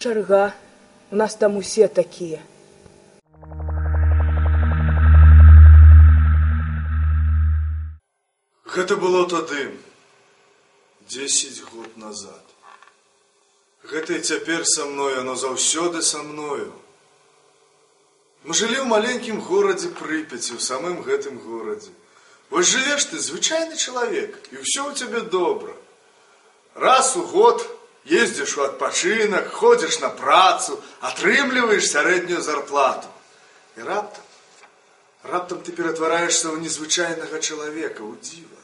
чарга. У нас там усе такія. Гэта было тады, 10 год назад. Гэта і цяпер са мною, оно заўсёды са мною. Мы жылі ў маленькім горадзе Прыпяці, у самым гэтым горадзе. Вось жывеш ты, звычайны чалавек, і ўсё ў цябе добра. Раз у год ездзіш у адпачынак, ходзіш на працу, атрымліваеш сярэднюю зарплату. І раптам ты ператвараешься ў незвычайнага чалавека, у дзіва.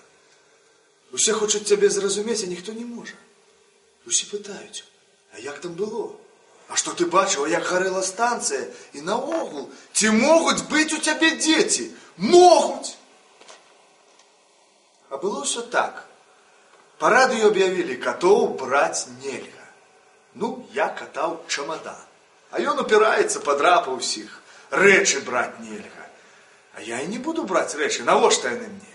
Усе хочуць цябе зразумець, а ніхто не можа. Усе пытаюць, а як там было? А што ты бачыў, як гарэла станцыя? І наогул, ці могуць быць у цябе дзеці? Могуць! А было ўсё так. Па радыё аб'явілі, катоў браць нельга. Ну, я катаў чамадан. А ён упіраецца пад рапа ўсіх. Рэчы браць нельга. А я і не буду браць рэчы, навошта яны мне?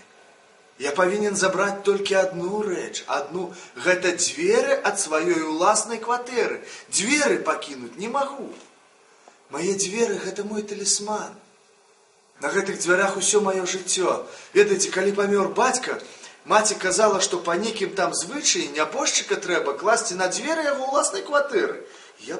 Я павінен забраць толькі адну рэч, гэта дзверы ад сваёй уласнай кватэры. Дзверы пакінуць не магу. Мае дзверы гэта мой талісман. На гэтых дзвярах усё маё жыццё. Ведаеце, калі памёр бацька, маці казала, што па нейкім там звычаі нябожчыка трэба класці на дзверы яго ўласнай кватэры. Я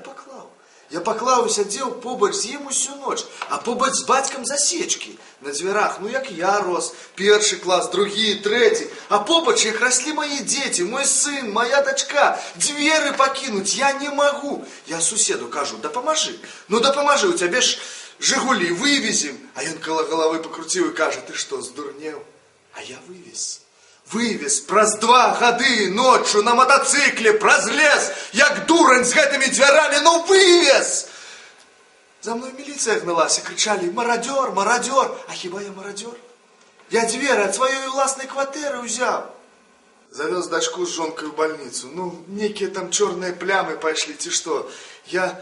паклаў і сядзеў побач з ім усю ноч, а побач з бацькам засечкі на дзвярах, ну як я рос, першы клас, другі, трэці, а побач як раслі мае дзеці, мой сын, моя дачка, дзверы пакінуць я не магу. Я суседу кажу, дапамажы, у цябе ж Жигулі, вывезем. А ён каля галавы пакруціў і кажа, ты што, здурнеў? А я вывез праз 2 гады ноччу на матацыкле, праз лес, як дурань з гэтымі дзвярамі, вывез! За мной міліцыя гналася, крычалі, марадзёр, марадзёр. А хіба я марадзёр? Я дзверы ад сваёй уласнай кватэры ўзяў. Завёз дачку з жонкай у бальніцу. Нейкія там чорныя плямы пайшлі, ці што. Я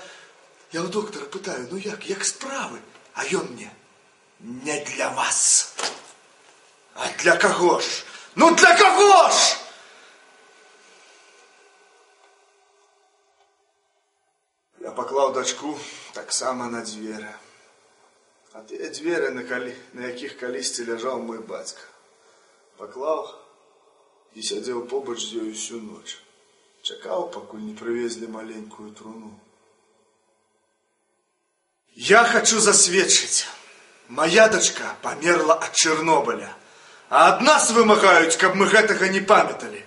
у доктара пытаю, як справы? А ён мне, не для вас. А для каго ж? Для каго ж? Я паклаў дачку таксама на дзверы. А тыя дзверы, на якіх калісьці ляжаў мой бацька. Паклаў і сядзеў побач з ёй усю ноч. Чакаў, пакуль не прывезлі маленькую труну. Я хачу засведчыць. Мая дачка памерла ад Чарнобыля. А ад нас вымагаюць, каб мы гэтага не памяталі.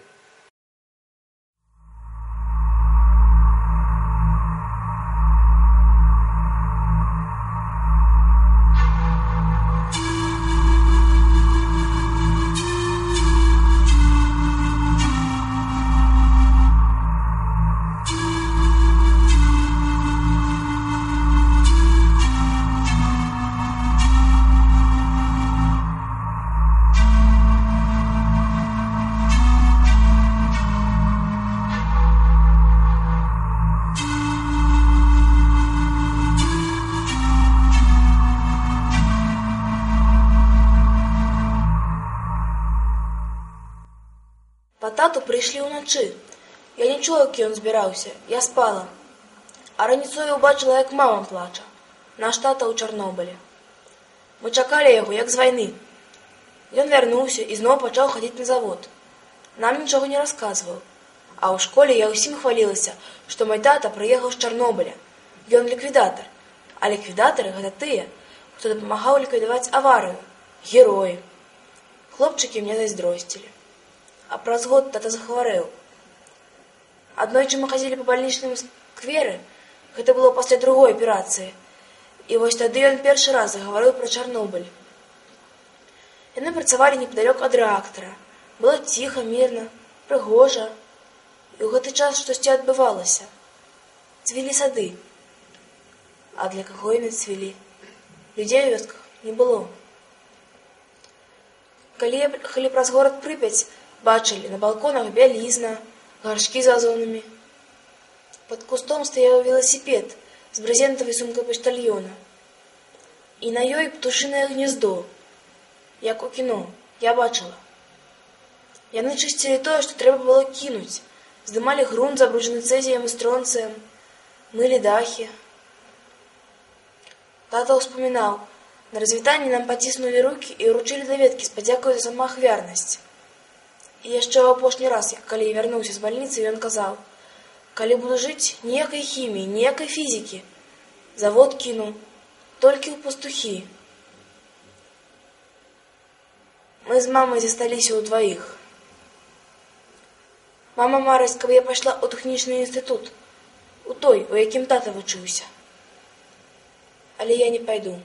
Тату прыйшлі ўначы. Я не чула, як ён збіраўся. Я спала. А раніцой убачыла, як мама плача. Наш тата ў Чарнобылі. Мы чакалі яго, як з вайны. Ён вярнуўся і зноў пачаў хадзіць на завод. Нам нічога не расказваў. А ў школе я ўсім хвалілася, што мой тата прыехаў з Чарнобыля. Ён ліквідатар. А ліквідатары гэта тыя, хто дапамагаў ліквідаваць аварыю. Героі. Хлопчыкі мне зайздросцілі. А праз год тата захварэў. Аднойчы мы хадзілі па бальнічным скверы, гэта было пасля другой аперацыі. І вось тады ён першы раз загаварыў пра Чарнобыль. Яны працавалі непадалёк ад рэактара. Было ціха, мірна, прыгожа. І ў гэты час штосьці адбывалася. Цвілі сады. А для каго яны цвілі? Людзей у вёсках не было. Калі ехалі праз горад Прыпяць, бачылі на балконах бялізна, гаршкі з вазонамі. Пад кустом стаяў веласіпед з брезентавай сумкай паштальёна. І на ёй птушынае гнездо. Як у кіно, я бачыла. Яны чысцілі тое, што трэба было кінуць. Здымалі грунт, забруджаны цэзіем і стронцыем. мыли дахи. Тата успоминал. На развітанні нам паціснулі рукі і ўручылі даведкі з падзякаю за самаахвярнасць. І яшчэ ў апошні раз, калі я вярнуўся з бальніцы, ён казаў: калі буду жыць, ніякай хіміі, ніякай фізікі. Завод кіну, толькі ў пастухі. Мы з мамай засталіся ўдваіх. Мама марыць, каб я пайшла ў тэхнічны інстытут, у той, у якім тата вучыўся. Але я не пайду.